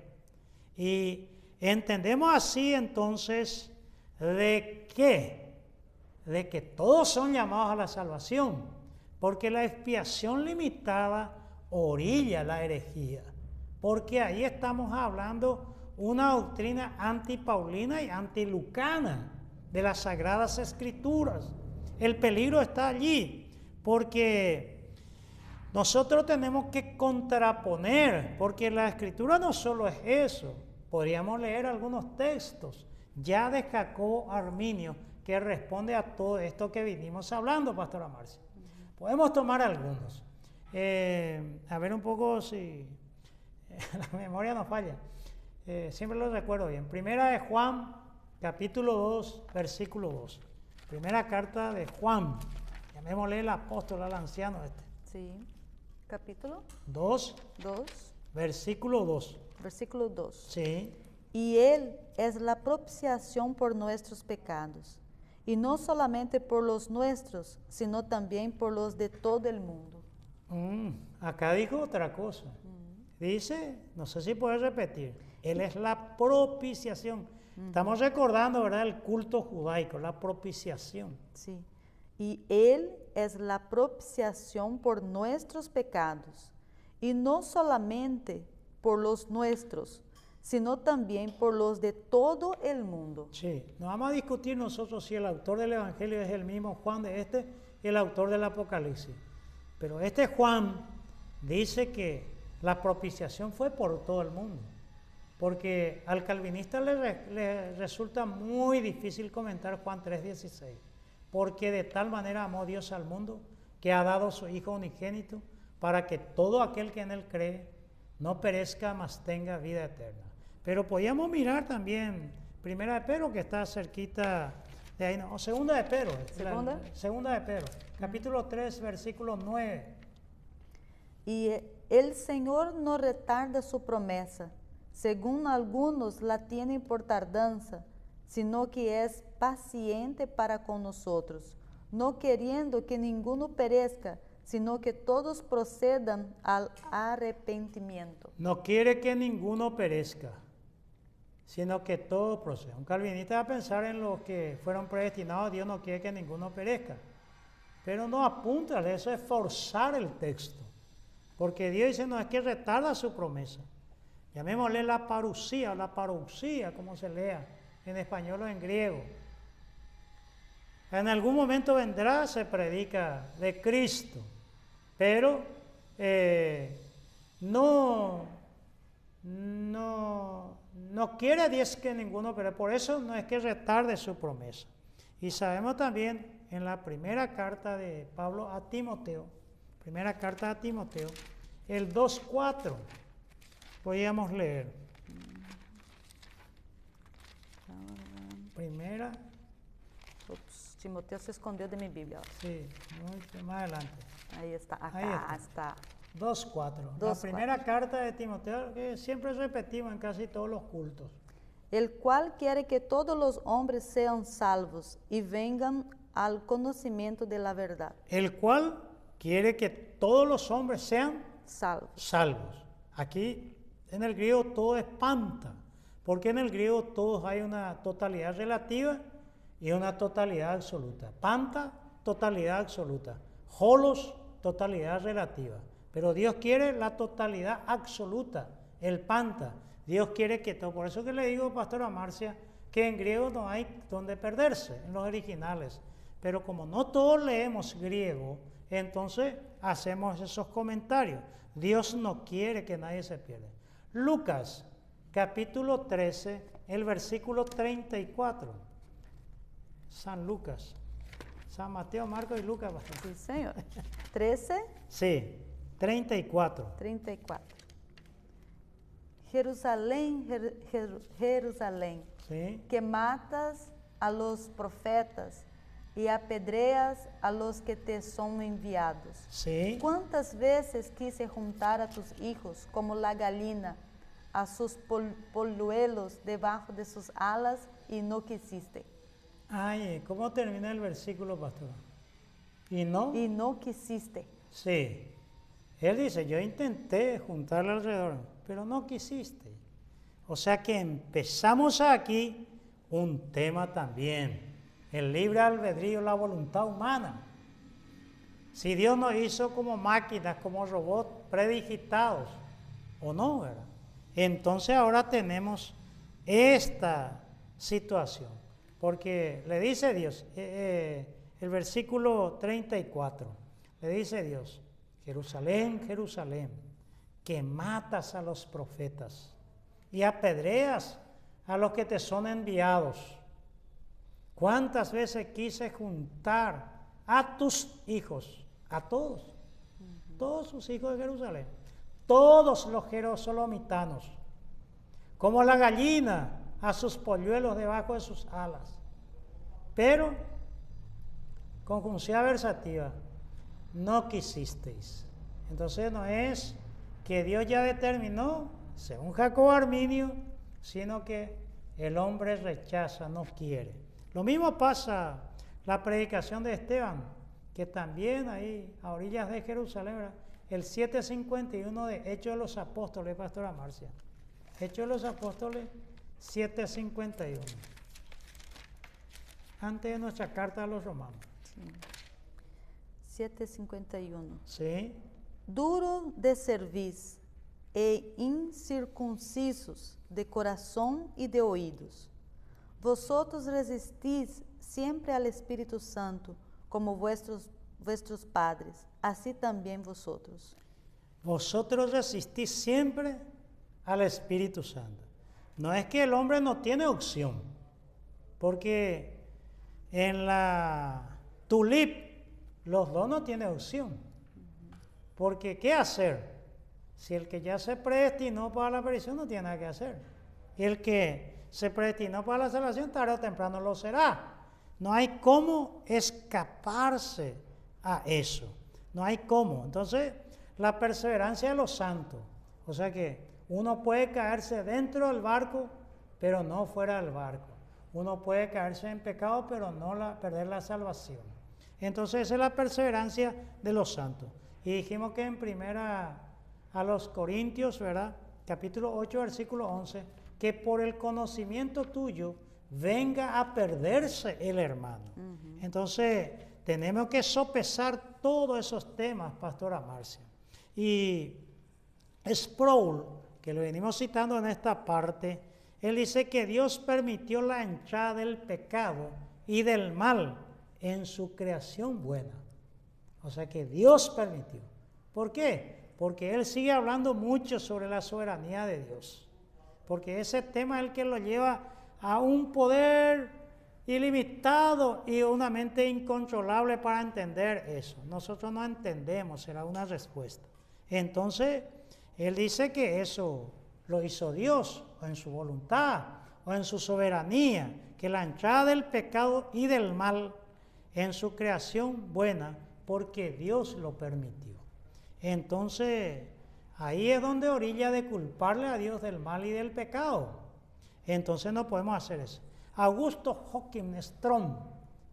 Y entendemos así entonces de que todos son llamados a la salvación, porque la expiación limitada orilla la herejía. Porque ahí estamos hablando una doctrina antipaulina y antilucana de las Sagradas Escrituras. El peligro está allí, porque nosotros tenemos que contraponer, porque la Escritura no solo es eso. Podríamos leer algunos textos ya de Jacobo Arminio que responde a todo esto que vinimos hablando, Pastora Marcia. Podemos tomar algunos. A ver un poco si la memoria nos falla. Siempre lo recuerdo bien. Primera de Juan, capítulo 2, versículo 2. Primera carta de Juan. Llamémosle el apóstol al anciano este. Sí. Capítulo 2. Versículo 2. Versículo 2. Sí. Y Él es la propiciación por nuestros pecados. Y no solamente por los nuestros, sino también por los de todo el mundo. Acá dijo otra cosa. Dice, no sé si puedes repetir, Él es la propiciación. Estamos recordando, ¿verdad?, el culto judaico, la propiciación. Sí. Y Él es la propiciación por nuestros pecados. Y no solamente por los nuestros, sino también por los de todo el mundo. Sí, no vamos a discutir nosotros si el autor del Evangelio es el mismo Juan de y el autor del Apocalipsis. Pero este Juan dice que la propiciación fue por todo el mundo. Porque al calvinista le resulta muy difícil comentar Juan 3:16. Porque de tal manera amó Dios al mundo que ha dado a su Hijo unigénito para que todo aquel que en él cree no perezca, mas tenga vida eterna. Pero podíamos mirar también Primera de Pedro, que está cerquita de ahí, no, o Segunda de Pedro. Segunda de Pedro, capítulo 3, versículo 9. Y el Señor no retarda su promesa, según algunos la tienen por tardanza, sino que es paciente para con nosotros, no queriendo que ninguno perezca, sino que todos procedan al arrepentimiento. No quiere que ninguno perezca, sino que todos procedan. Un calvinista va a pensar en los que fueron predestinados. Dios no quiere que ninguno perezca. Pero no apunta, eso es forzar el texto. Porque Dios dice, no, es que retarda su promesa. Llamémosle la parucía, o la parousia, como se lea en español o en griego. En algún momento vendrá, se predica de Cristo, pero no quiere Dios que ninguno, pero por eso no es que retarde su promesa. Y sabemos también en la primera carta de Pablo a Timoteo, el 2:4, podíamos leer. Primera. Ups, Timoteo se escondió de mi Biblia. Sí, más adelante. Ahí está, acá Ahí está. 2:4. La primera carta de Timoteo, que siempre repetimos en casi todos los cultos. El cual quiere que todos los hombres sean salvos y vengan al conocimiento de la verdad. El cual quiere que todos los hombres sean salvos. Aquí en el griego todo es panta, porque en el griego todos hay una totalidad relativa y una totalidad absoluta. Panta, totalidad absoluta. Holos, totalidad relativa. Pero Dios quiere la totalidad absoluta, el panta. Dios quiere que todo. Por eso que le digo, pastora Marcia, que en griego no hay donde perderse, en los originales. Pero como no todos leemos griego, entonces hacemos esos comentarios. Dios no quiere que nadie se pierda. Lucas, capítulo 13, el versículo 34. San Lucas. San Mateo, Marcos y Lucas. Sí, señor. 13. Sí, 34. 34. Jerusalén, Jerusalén, sí, que matas a los profetas y apedreas a los que te son enviados. sí. ¿Cuántas veces quise juntar a tus hijos como la gallina a sus polluelos debajo de sus alas y no quisiste? Ay, ¿cómo termina el versículo, pastor? ¿Y no? Y no quisiste. Sí. Él dice, yo intenté juntarle alrededor, pero no quisiste. O sea que empezamos aquí un tema también. El libre albedrío, la voluntad humana. Si Dios nos hizo como máquinas, como robots predigitados, o no, ¿verdad? Entonces ahora tenemos esta situación. Porque le dice Dios, el versículo 34, le dice Dios, Jerusalén, Jerusalén, que matas a los profetas y apedreas a los que te son enviados. ¿Cuántas veces quise juntar a tus hijos, a todos, todos sus hijos de Jerusalén, todos los jerusalomitanos, como la gallina a sus polluelos debajo de sus alas? Pero, conjunción adversativa, no quisisteis. Entonces no es que Dios ya determinó, según Jacobo Arminio, sino que el hombre rechaza, no quiere. Lo mismo pasa la predicación de Esteban, que también ahí a orillas de Jerusalén, ¿verdad? El 751 de Hechos de los Apóstoles, pastora Marcia. Hechos de los Apóstoles 751. Antes de nuestra carta a los romanos. Sí. 751. Sí. Duro de cerviz, e incircuncisos de corazón y de oídos. Vosotros resistís siempre al Espíritu Santo, como vuestros padres, así también vosotros. Vosotros resistís siempre al Espíritu Santo. No es que el hombre no tiene opción, porque en la tulip los dos no tienen opción. Porque ¿qué hacer? Si el que ya se predestinó para la perdición no tiene nada que hacer. El que se predestinó para la salvación tarde o temprano lo será. No hay cómo escaparse a eso. No hay cómo. Entonces, la perseverancia de los santos. O sea que uno puede caerse dentro del barco, pero no fuera del barco. Uno puede caerse en pecado, pero no perder la salvación. Entonces, esa es la perseverancia de los santos. Y dijimos que en primera a los Corintios, ¿verdad? Capítulo 8, versículo 11, que por el conocimiento tuyo venga a perderse el hermano. Entonces, tenemos que sopesar todos esos temas, Pastora Marcia. Y Sproul, que lo venimos citando en esta parte, él dice que Dios permitió la entrada del pecado y del mal en su creación buena. O sea que Dios permitió. ¿Por qué? Porque él sigue hablando mucho sobre la soberanía de Dios. Porque ese tema es el que lo lleva a un poder ilimitado y una mente incontrolable para entender eso. Nosotros no entendemos, será una respuesta. Entonces, él dice que eso lo hizo Dios, o en su voluntad, o en su soberanía, que la entrada del pecado y del mal en su creación buena, porque Dios lo permitió. Entonces, ahí es donde orilla de culparle a Dios del mal y del pecado. Entonces no podemos hacer eso. Augusto Joachim Strong,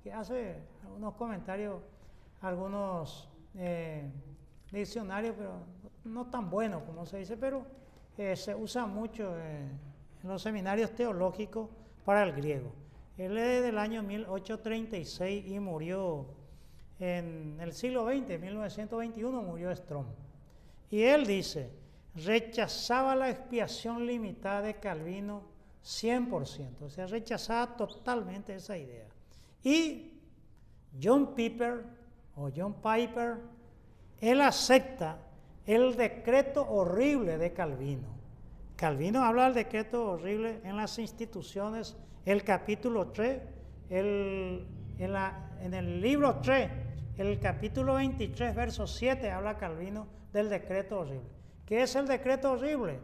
que hace algunos comentarios, algunos diccionarios, pero no tan buenos como se dice, pero se usa mucho en los seminarios teológicos para el griego. Él es del año 1836 y murió en el siglo XX, 1921 murió Strong. Y él dice, rechazaba la expiación limitada de Calvino 100%, o sea, rechazaba totalmente esa idea. Y John Piper, él acepta el decreto horrible de Calvino. Calvino habla del decreto horrible en las instituciones, el capítulo 3, en el libro 3, el capítulo 23, verso 7, habla Calvino del decreto horrible. ¿Qué es el decreto horrible?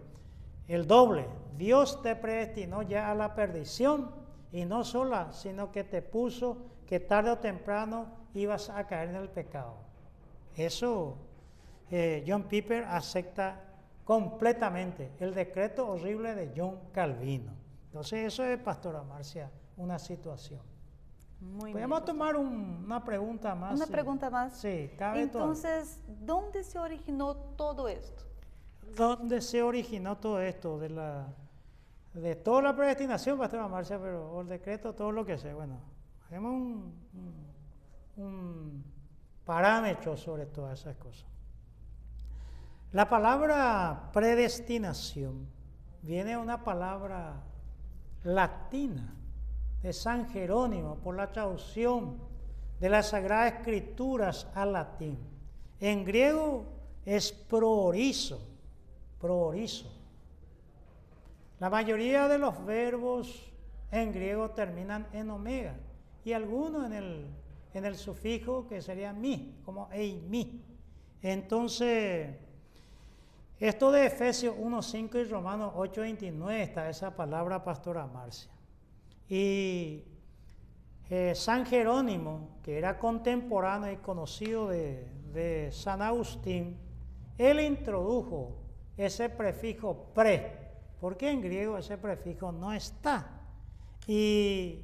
El doble. Dios te predestinó ya a la perdición y no sola, sino que te puso que tarde o temprano ibas a caer en el pecado. Eso John Piper acepta completamente el decreto horrible de John Calvino. Entonces eso es, Pastora Marcia, una situación. Podemos tomar una pregunta más. Una pregunta más. Sí, cabe. Entonces, ¿dónde se originó todo esto? ¿Dónde se originó todo esto? De toda la predestinación, Pastora Marcia, pero o el decreto, todo lo que sea. Bueno, hagamos un parámetro sobre todas esas cosas. La palabra predestinación viene de una palabra latina de San Jerónimo por la traducción de las Sagradas Escrituras al latín. En griego es proorizo. La mayoría de los verbos en griego terminan en omega y algunos en el sufijo que sería mi, como eimi. Entonces, esto de Efesios 1:5 y Romanos 8:29 está esa palabra, Pastora Marcia. Y San Jerónimo, que era contemporáneo y conocido de San Agustín, él introdujo ese prefijo pre, porque en griego ese prefijo no está. Y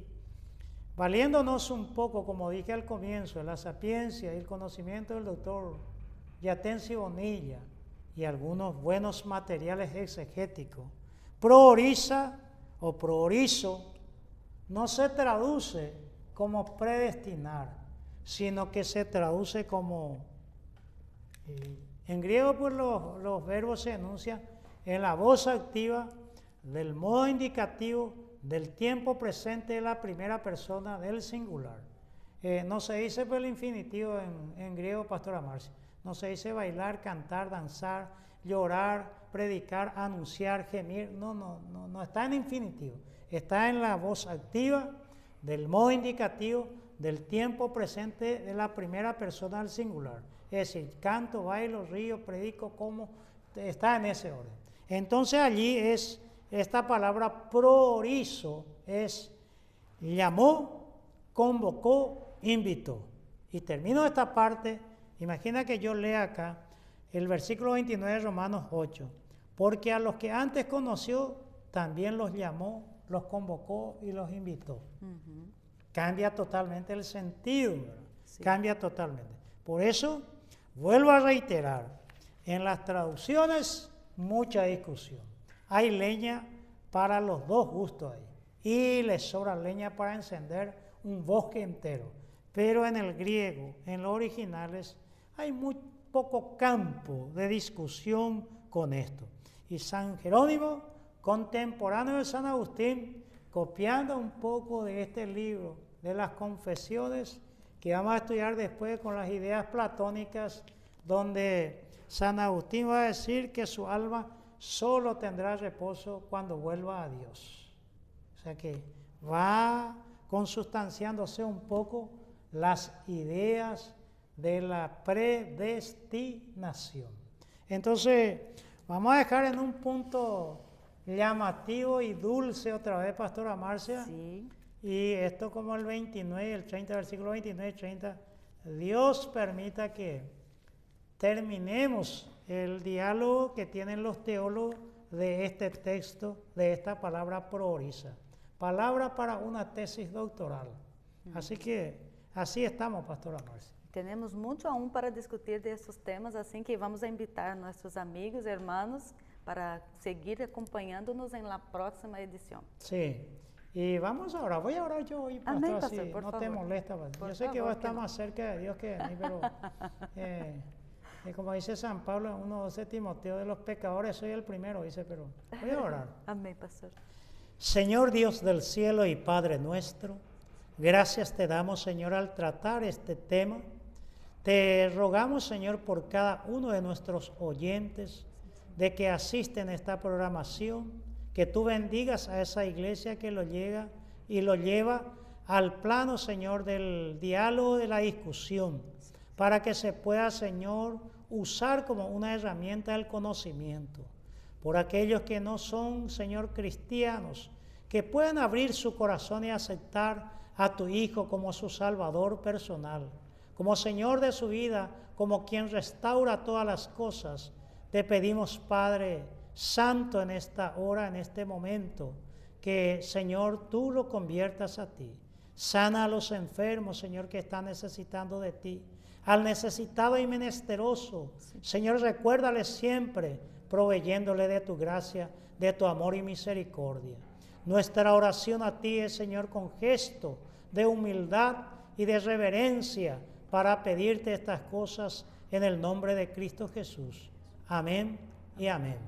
valiéndonos un poco, como dije al comienzo, de la sapiencia y el conocimiento del doctor Yatensi Bonilla y algunos buenos materiales exegéticos, prooriza o proorizo no se traduce como predestinar, sino que se traduce como, en griego pues los verbos se enuncian en la voz activa del modo indicativo del tiempo presente de la primera persona del singular. No se dice por el infinitivo en griego, Pastora Marcia. No se dice bailar, cantar, danzar, llorar, predicar, anunciar, gemir. No está en infinitivo. Está en la voz activa del modo indicativo del tiempo presente de la primera persona del singular. Es decir, canto, bailo, río, predico, como, está en ese orden. Entonces allí es esta palabra proorizo, es llamó, convocó, invitó. Y termino esta parte, imagina que yo lea acá el versículo 29 de Romanos 8, porque a los que antes conoció, también los llamó, los convocó y los invitó. Cambia totalmente el sentido, sí. Cambia totalmente. Por eso, vuelvo a reiterar, en las traducciones, mucha discusión. Hay leña para los dos gustos ahí. Y les sobra leña para encender un bosque entero. Pero en el griego, en los originales, hay muy poco campo de discusión con esto. Y San Jerónimo, contemporáneo de San Agustín, copiando un poco de este libro, de las confesiones, que vamos a estudiar después con las ideas platónicas, donde San Agustín va a decir que su alma solo tendrá reposo cuando vuelva a Dios. O sea que va consustanciándose un poco las ideas de la predestinación. Entonces, vamos a dejar en un punto llamativo y dulce otra vez, Pastora Marcia. Sí. Y esto como el 29, el 30, versículo 29 y 30, Dios permita que terminemos el diálogo que tienen los teólogos de este texto, de esta palabra prooriza. Palabra para una tesis doctoral. Así que así estamos, Pastora Marcia. Tenemos mucho aún para discutir de estos temas, así que vamos a invitar a nuestros amigos, hermanos, para seguir acompañándonos en la próxima edición. Sí. Y vamos a orar. Voy a orar yo hoy, pastor, Amén, pastor, si no te molesta. Yo sé que va a estar más cerca de Dios que de mí, pero como dice San Pablo en 1:12 Timoteo, de los pecadores soy el primero, dice, pero voy a orar. Amén, pastor. Señor Dios del cielo y Padre nuestro, gracias te damos, Señor, al tratar este tema. Te rogamos, Señor, por cada uno de nuestros oyentes de que asisten a esta programación, que tú bendigas a esa iglesia que lo llega y lo lleva al plano, Señor, del diálogo, de la discusión, para que se pueda, Señor, usar como una herramienta del conocimiento. Por aquellos que no son, Señor, cristianos, que puedan abrir su corazón y aceptar a tu Hijo como su Salvador personal, como Señor de su vida, como quien restaura todas las cosas. Te pedimos, Padre Santo, en esta hora, en este momento, que, Señor, tú lo conviertas a ti. Sana a los enfermos, Señor, que están necesitando de ti. Al necesitado y menesteroso, Señor, recuérdale siempre, proveyéndole de tu gracia, de tu amor y misericordia. Nuestra oración a ti es, Señor, con gesto de humildad y de reverencia para pedirte estas cosas en el nombre de Cristo Jesús. Amén y amén.